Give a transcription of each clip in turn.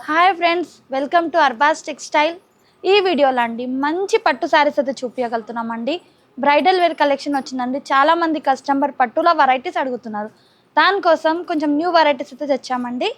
Hi friends, welcome to Arbaz textile. ఈ వీడియోలో అండి మంచి పట్టు శారీస్ అయితే చూపించగలుగుతున్నామండి. బ్రైడల్ వేర్ కలెక్షన్ వచ్చిందండి. చాలామంది కస్టమర్ పట్టుల వెరైటీస్ అడుగుతున్నారు. దానికోసం కొంచెం న్యూ వెరైటీస్ అయితే తెచ్చామండి.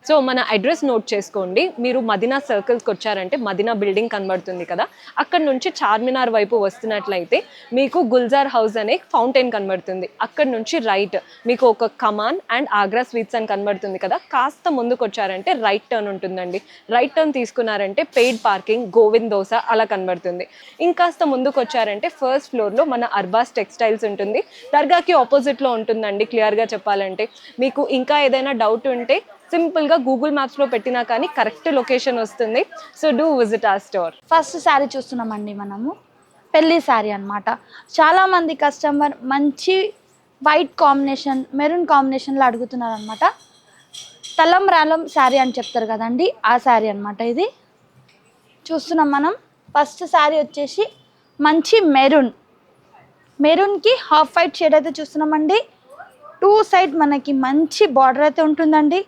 సో మన అడ్రస్ నోట్ చేసుకోండి. మీరు మదీనా సర్కిల్స్కి వచ్చారంటే మదీనా బిల్డింగ్ కనబడుతుంది కదా, అక్కడ నుంచి చార్మినార్ వైపు వస్తున్నట్లయితే మీకు గుల్జార్ హౌస్ అనే ఫౌంటైన్ కనబడుతుంది. అక్కడ నుంచి రైట్ మీకు ఒక కమాన్ అండ్ ఆగ్రా స్వీట్స్ అని కనబడుతుంది కదా, కాస్త ముందుకు వచ్చారంటే రైట్ టర్న్ ఉంటుందండి. రైట్ టర్న్ తీసుకున్నారంటే పెయిడ్ పార్కింగ్, గోవింద్ దోస అలా కనబడుతుంది. ఇంకాస్త ముందుకు వచ్చారంటే ఫస్ట్ ఫ్లోర్లో మన అర్బాస్ టెక్స్టైల్స్ ఉంటుంది. దర్గాకి ఆపోజిట్లో ఉంటుందండి. క్లియర్గా చెప్పాలంటే మీకు ఇంకా ఏదైనా డౌట్ ఉంటే సింపుల్గా గూగుల్ మ్యాప్స్లో పెట్టినా కానీ కరెక్ట్ లొకేషన్ వస్తుంది. సో డూ విజిట్ ఆ స్టోర్. ఫస్ట్ శారీ చూస్తున్నామండి మనము. పెళ్లి శారీ అనమాట. చాలామంది కస్టమర్ మంచి వైట్ కాంబినేషన్, మెరూన్ కాంబినేషన్లో అడుగుతున్నారు అనమాట. తలం రాలం శారీ అని చెప్తారు కదండి, ఆ శారీ అనమాట ఇది. చూస్తున్నాం మనం. ఫస్ట్ శారీ వచ్చేసి మంచి మెరూన్కి హాఫ్ వైట్ షేడ్ అయితే చూస్తున్నామండి. టూ సైడ్ మనకి మంచి బార్డర్ అయితే ఉంటుందండి.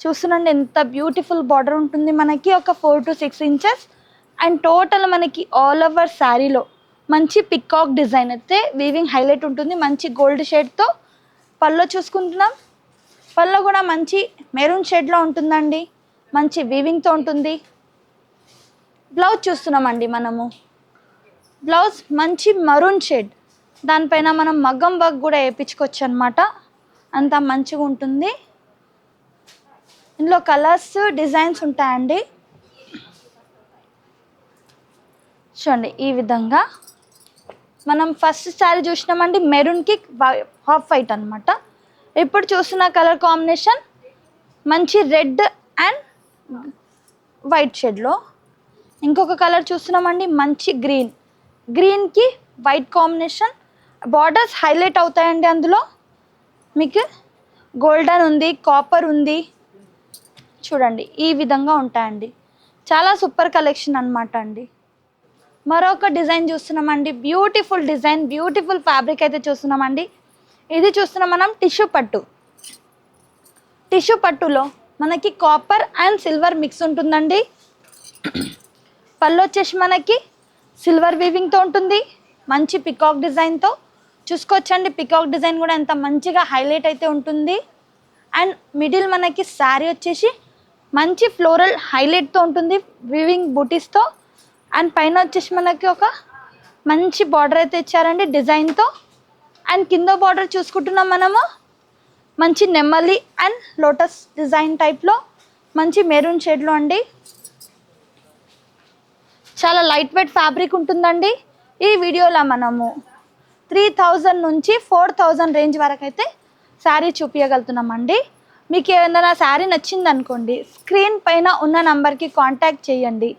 చూస్తున్నాండి ఎంత బ్యూటిఫుల్ బార్డర్ ఉంటుంది మనకి, ఒక 4 to 6 inches. అండ్ టోటల్ మనకి ఆల్ ఓవర్ శారీలో మంచి పికాక్ డిజైన్ అయితే వీవింగ్ హైలైట్ ఉంటుంది. మంచి గోల్డ్ షేడ్తో పళ్ళు చూసుకుంటున్నాం. పళ్ళు కూడా మంచి మెరూన్ షేడ్లో ఉంటుందండి. మంచి వీవింగ్తో ఉంటుంది. బ్లౌజ్ చూస్తున్నామండి మనము. బ్లౌజ్ మంచి మరూన్ షేడ్, దానిపైన మనం మగ్గం వర్క్ కూడా వేయించుకోవచ్చు అనమాట. అంత మంచిగా ఉంటుంది. ఇందులో కలర్స్, డిజైన్స్ ఉంటాయండి. చూడండి ఈ విధంగా మనం ఫస్ట్ శారీ చూసినామండి, మెరూన్కి హాఫ్ వైట్ అనమాట. ఇప్పుడు చూస్తున్న కలర్ కాంబినేషన్ మంచి రెడ్ అండ్ వైట్ షేడ్లో. ఇంకొక కలర్ చూస్తున్నామండి, మంచి గ్రీన్కి వైట్ కాంబినేషన్. బార్డర్స్ హైలైట్ అవుతాయండి. అందులో మీకు గోల్డెన్ ఉంది, కాపర్ ఉంది. చూడండి ఈ విధంగా ఉంటాయండి. చాలా సూపర్ కలెక్షన్ అనమాట అండి. మరొక డిజైన్ చూస్తున్నామండి. బ్యూటిఫుల్ డిజైన్, బ్యూటిఫుల్ ఫ్యాబ్రిక్ అయితే చూస్తున్నామండి. ఇది చూస్తున్నాం మనం టిష్యూ పట్టులో మనకి కాపర్ అండ్ సిల్వర్ మిక్స్ ఉంటుందండి. పళ్ళు వచ్చేసి మనకి సిల్వర్ వీవింగ్తో ఉంటుంది. మంచి పికాక్ డిజైన్తో చూసుకోవచ్చండి. పికాక్ డిజైన్ కూడా ఎంత మంచిగా హైలైట్ అయితే ఉంటుంది. అండ్ మిడిల్ మనకి శారీ వచ్చేసి మంచి ఫ్లోరల్ హైలైట్తో ఉంటుంది, వీవింగ్ బూటీస్తో. అండ్ పైన వచ్చేసి మనకి ఒక మంచి బార్డర్ అయితే ఇచ్చారండి డిజైన్తో. అండ్ కింద బార్డర్ చూసుకుంటున్నాం మనము మంచి నెమ్మలి అండ్ లోటస్ డిజైన్ టైప్లో మంచి మెరూన్ షేడ్లో అండి. చాలా లైట్ వెయిట్ ఫ్యాబ్రిక్ ఉంటుందండి. ఈ వీడియోలో మనము 3000 నుంచి 4000 రేంజ్ వరకు అయితే శారీ చూపించగలుగుతున్నామండి. మీకు ఏదైనా శారీ నచ్చింది అనుకోండి, స్క్రీన్ పైన ఉన్న నంబర్కి కాంటాక్ట్ చేయండి.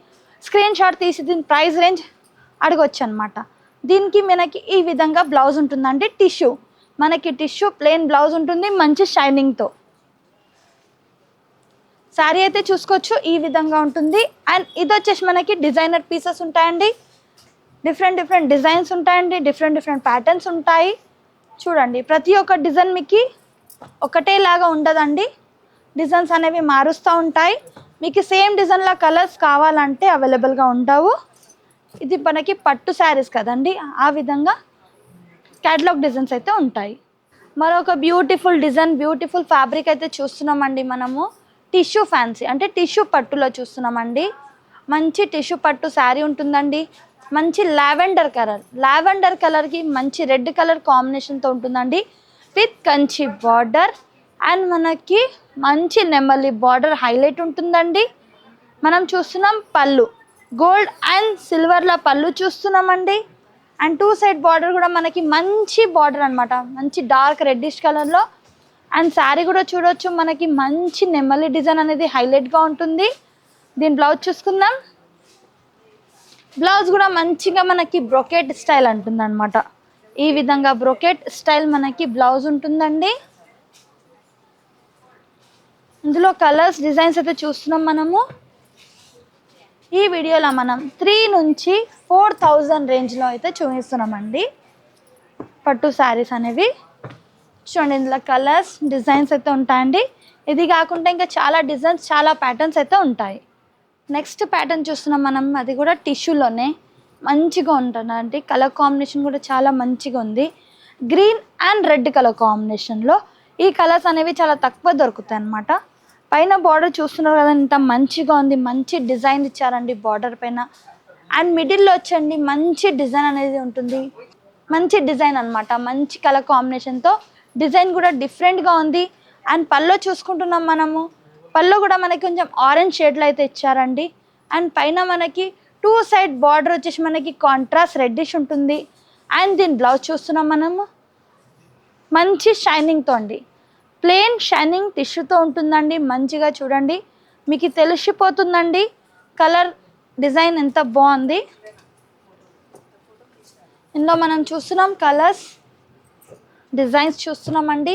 స్క్రీన్ షాట్ తీసి దీని ప్రైస్ రేంజ్ అడగొచ్చు అనమాట. దీనికి మనకి ఈ విధంగా బ్లౌజ్ ఉంటుందండి. టిష్యూ ప్లెయిన్ బ్లౌజ్ ఉంటుంది మంచి షైనింగ్తో. శారీ అయితే చూసుకోవచ్చు ఈ విధంగా ఉంటుంది. అండ్ ఇది వచ్చేసి మనకి డిజైనర్ పీసెస్ ఉంటాయండి. డిఫరెంట్ డిజైన్స్ ఉంటాయండి. డిఫరెంట్ ప్యాటర్న్స్ ఉంటాయి. చూడండి ప్రతి ఒక్క డిజైన్ మీకు ఒకటేలాగా ఉండదండి. డిజైన్స్ అనేవి మారుస్తూ ఉంటాయి. మీకు సేమ్ డిజైన్లో కలర్స్ కావాలంటే అవైలబుల్గా ఉండవు. ఇది మనకి పట్టు శారీస్ కదండి, ఆ విధంగా క్యాటలాగ్ డిజైన్స్ అయితే ఉంటాయి. మరొక బ్యూటిఫుల్ డిజైన్, బ్యూటిఫుల్ ఫ్యాబ్రిక్ అయితే చూస్తున్నామండి మనము. టిష్యూ ఫ్యాన్సీ అంటే టిష్యూ పట్టులో చూస్తున్నామండి. మంచి టిష్యూ పట్టు శారీ ఉంటుందండి. మంచి లావెండర్ కలర్కి మంచి రెడ్ కలర్ కాంబినేషన్తో ఉంటుందండి. విత్ కంచి బార్డర్ అండ్ మనకి మంచి నెమలి బార్డర్ హైలైట్ ఉంటుందండి. మనం చూస్తున్నాం పళ్ళు గోల్డ్ అండ్ సిల్వర్ల పళ్ళు చూస్తున్నామండి. అండ్ టూ సైడ్ బార్డర్ కూడా మనకి మంచి బార్డర్ అనమాట, మంచి డార్క్ రెడ్డిష్ కలర్లో. అండ్ శారీ కూడా చూడవచ్చు మనకి మంచి నెమలి డిజైన్ అనేది హైలైట్గా ఉంటుంది. దీని బ్లౌజ్ చూసుకుందాం. బ్లౌజ్ కూడా మంచిగా మనకి బ్రొకెట్ స్టైల్ అంటుందన్నమాట. ఈ విధంగా బ్రొకెట్ స్టైల్ మనకి బ్లౌజ్ ఉంటుందండి. ఇందులో కలర్స్, డిజైన్స్ అయితే చూస్తున్నాం మనము. ఈ వీడియోలో మనం 3 నుంచి 4000 రేంజ్లో అయితే చూపిస్తున్నామండి పట్టు శారీస్ అనేవి. చూడండి ఇందులో కలర్స్, డిజైన్స్ అయితే ఉంటాయండి. ఇది కాకుండా ఇంకా చాలా డిజైన్స్, చాలా ప్యాటర్న్స్ అయితే ఉంటాయి. నెక్స్ట్ ప్యాటర్న్ చూస్తున్నాం మనం, అది కూడా టిష్యూలోనే మంచిగా ఉంటుందండి. కలర్ కాంబినేషన్ కూడా చాలా మంచిగా ఉంది. గ్రీన్ అండ్ రెడ్ కలర్ కాంబినేషన్లో ఈ కలర్స్ అనేవి చాలా తక్కువ దొరుకుతాయి అన్నమాట. పైన బార్డర్ చూస్తున్నారు కదా, ఇంత మంచిగా ఉంది. మంచి డిజైన్ ఇచ్చారండి బార్డర్ పైన. అండ్ మిడిల్లో వచ్చండి మంచి డిజైన్ అనేది ఉంటుంది. మంచి డిజైన్ అన్నమాట. మంచి కలర్ కాంబినేషన్తో డిజైన్ కూడా డిఫరెంట్గా ఉంది. అండ్ పళ్ళు చూసుకుంటున్నాం మనము, పళ్ళు కూడా మనకి కొంచెం ఆరెంజ్ షేడ్లో అయితే ఇచ్చారండి. అండ్ పైన మనకి 2 సైడ్ బార్డర్ వచ్చేసి మనకి కాంట్రాస్ట్ రెడ్డిష్ ఉంటుంది. అండ్ దీని బ్లౌజ్ చూస్తున్నాం మనము, మంచి షైనింగ్తో అండి. ప్లెయిన్ షైనింగ్ టిష్యూతో ఉంటుందండి. మంచిగా చూడండి, మీకు తెలిసిపోతుందండి కలర్ డిజైన్ ఎంత బాగుంది. ఇందులో మనం చూస్తున్నాం కలర్స్, డిజైన్స్ చూస్తున్నామండి.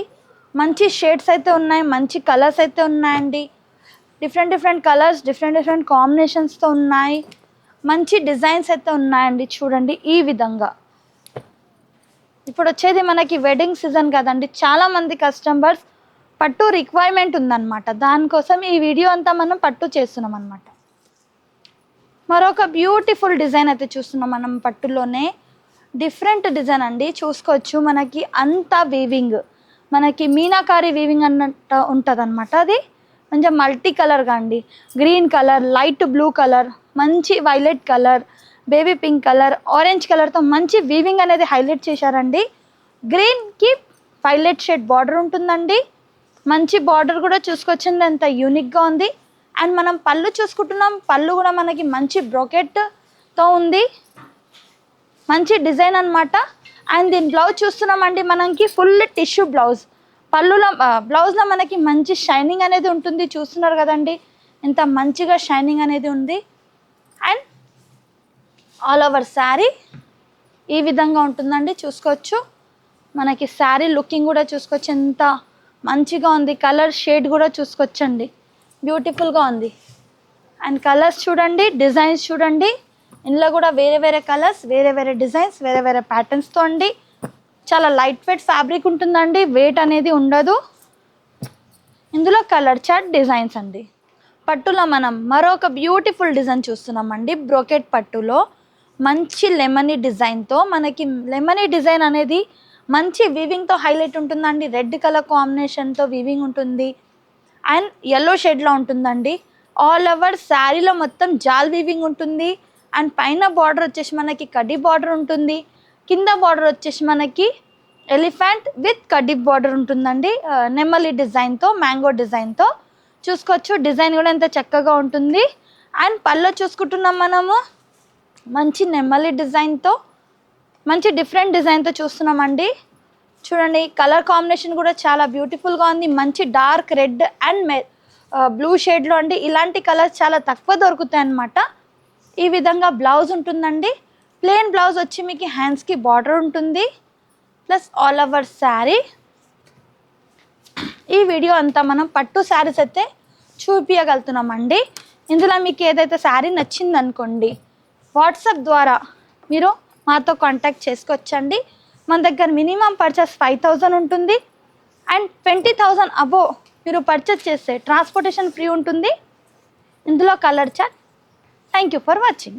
మంచి షేడ్స్ అయితే ఉన్నాయి, మంచి కలర్స్ అయితే ఉన్నాయండి. డిఫరెంట్ కలర్స్, డిఫరెంట్ కాంబినేషన్స్తో ఉన్నాయి. మంచి డిజైన్స్ అయితే ఉన్నాయండి. చూడండి ఈ విధంగా. ఇప్పుడు వచ్చేది మనకి వెడ్డింగ్ సీజన్ కదండి, చాలామంది కస్టమర్స్ పట్టు రిక్వైర్మెంట్ ఉందన్నమాట. దానికోసం ఈ వీడియో అంతా మనం పట్టు చేస్తున్నాం అన్నమాట. మరొక బ్యూటిఫుల్ డిజైన్ అయితే చూస్తున్నాం మనం పట్టులోనే. డిఫరెంట్ డిజైన్ అండి, చూసుకోవచ్చు. మనకి అంతా వీవింగ్, మనకి మీనాకారి వీవింగ్ అన్నట్టు ఉంటుంది అనమాట. అది కొంచెం మల్టీ కలర్గా అండి. Green colour, light blue colour, మంచి violet colour, baby pink colour, orange కలర్తో మంచి వీవింగ్ అనేది హైలైట్ చేశారండి. గ్రీన్కి వైలెట్ షేడ్ బార్డర్ ఉంటుందండి. మంచి బార్డర్ కూడా చూసుకొచ్చింది, ఎంత యూనిక్గా ఉంది. అండ్ మనం పళ్ళు చూసుకుంటున్నాం, పళ్ళు కూడా మనకి మంచి బ్రోకెట్తో ఉంది. మంచి డిజైన్ అన్నమాట. అండ్ దీని బ్లౌజ్ చూస్తున్నామండి, మనకి ఫుల్ టిష్యూ బ్లౌజ్. పళ్ళులో బ్లౌజ్లో మనకి మంచి షైనింగ్ అనేది ఉంటుంది. చూస్తున్నారు కదండి ఎంత మంచిగా షైనింగ్ అనేది ఉంది. అండ్ ఆల్ ఓవర్ శారీ ఈ విధంగా ఉంటుందండి, చూసుకోవచ్చు. మనకి శారీ లుకింగ్ కూడా చూసుకోవచ్చు, ఎంత మంచిగా ఉంది. కలర్ షేడ్ కూడా చూసుకోవచ్చండి, బ్యూటిఫుల్గా ఉంది. అండ్ కలర్స్ చూడండి, డిజైన్స్ చూడండి. ఇందులో కూడా వేరే కలర్స్, వేరే డిజైన్స్, వేరే ప్యాటర్న్స్తో అండి. చాలా లైట్ వెయిట్ ఫ్యాబ్రిక్ ఉంటుందండి, వెయిట్ అనేది ఉండదు. ఇందులో కలర్ చార్ట్ డిజైన్స్ అండి. పట్టులో మనం మరొక బ్యూటిఫుల్ డిజైన్ చూస్తున్నామండి. బ్రోకెట్ పట్టులో మంచి లెమనీ డిజైన్తో, మనకి లెమనీ డిజైన్ అనేది మంచి వీవింగ్తో హైలైట్ ఉంటుందండి. రెడ్ కలర్ కాంబినేషన్తో వీవింగ్ ఉంటుంది. అండ్ ఎల్లో షేడ్లో ఉంటుందండి. ఆల్ ఓవర్ శారీలో మొత్తం జాల్ వీవింగ్ ఉంటుంది. అండ్ పైన బార్డర్ వచ్చేసి మనకి కడ్డీ బార్డర్ ఉంటుంది. కింద బార్డర్ వచ్చేసి మనకి ఎలిఫెంట్ విత్ కడ్డీ బార్డర్ ఉంటుందండి. నెమలి డిజైన్తో, మ్యాంగో డిజైన్తో చూసుకోవచ్చు. డిజైన్ కూడా ఎంత చక్కగా ఉంటుంది. అండ్ పళ్ళు చూసుకుంటున్నాం మనము, మంచి నెమలి డిజైన్తో, మంచి డిఫరెంట్ డిజైన్తో చూస్తున్నామండి. చూడండి కలర్ కాంబినేషన్ కూడా చాలా బ్యూటిఫుల్గా ఉంది. మంచి డార్క్ రెడ్ అండ్ బ్లూ షేడ్లో అండి. ఇలాంటి కలర్స్ చాలా తక్కువ దొరుకుతాయి అన్నమాట. ఈ విధంగా బ్లౌజ్ ఉంటుందండి. ప్లెయిన్ బ్లౌజ్ వచ్చి మీకు హ్యాండ్స్కి బార్డర్ ఉంటుంది, ప్లస్ ఆల్ ఓవర్ శారీ. ఈ వీడియో అంతా మనం పట్టు శారీస్ అయితే చూపించగలుగుతున్నామండి. ఇందులో మీకు ఏదైతే శారీ నచ్చిందనుకోండి, వాట్సాప్ ద్వారా మీరు మాతో కాంటాక్ట్ చేసుకోవచ్చండి. మన దగ్గర మినిమం పర్చేస్ 5000 ఉంటుంది. అండ్ 20,000 అబోవ్ మీరు పర్చేస్ చేస్తే ట్రాన్స్పోర్టేషన్ ఫ్రీ ఉంటుంది. ఇందులో colour chart. Thank you for watching.